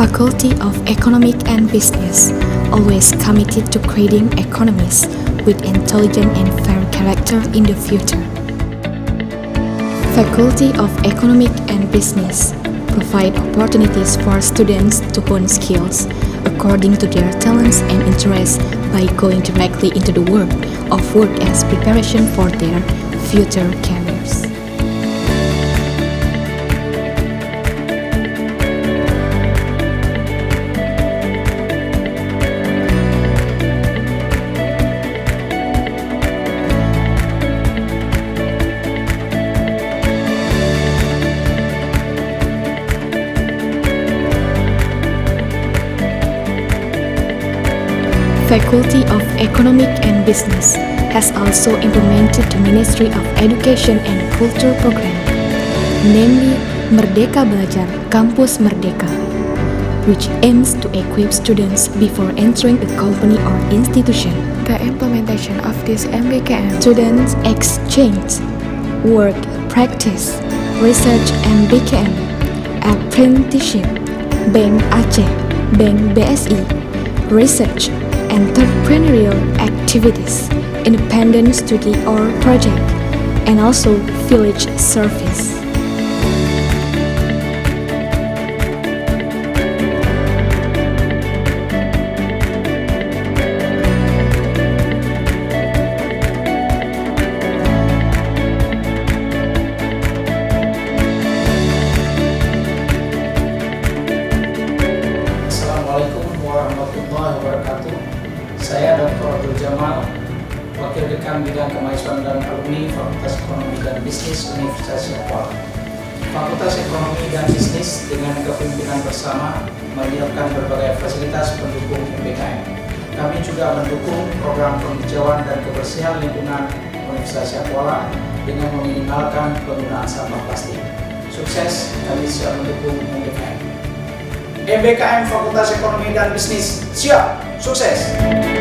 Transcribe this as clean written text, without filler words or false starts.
Faculty of Economic and Business, always committed to creating economies with intelligent and fair character in the future. Faculty of Economic and Business provide opportunities for students to hone skills according to their talents and interests by going directly into the world of work as preparation for their future careers. Faculty of Economic and Business has also implemented the Ministry of Education and Culture program, namely Merdeka Belajar Kampus Merdeka, which aims to equip students before entering a company or institution. The implementation of this Mbkm students exchange, work, practice, research Mbkm, apprenticeship, Bank Aceh, Bank BSI, research, entrepreneurial activities, independent study or project, and also village service. Assalamualaikum warahmatullahi wabarakatuh. Saya Dr. Wakil Dekan Bidang Kemahasiswaan dan Alumni Fakultas Ekonomi dan Bisnis Universitas Kuala. Fakultas Ekonomi dan Bisnis dengan kepemimpinan bersama menyiapkan berbagai fasilitas pendukung Mbkm. Kami juga mendukung program penghijauan dan kebersihan lingkungan Universitas Kuala dengan meminimalkan penggunaan sampah plastik. Sukses, kami siap mendukung Mbkm. Mbkm Fakultas Ekonomi dan Bisnis, siap, sukses!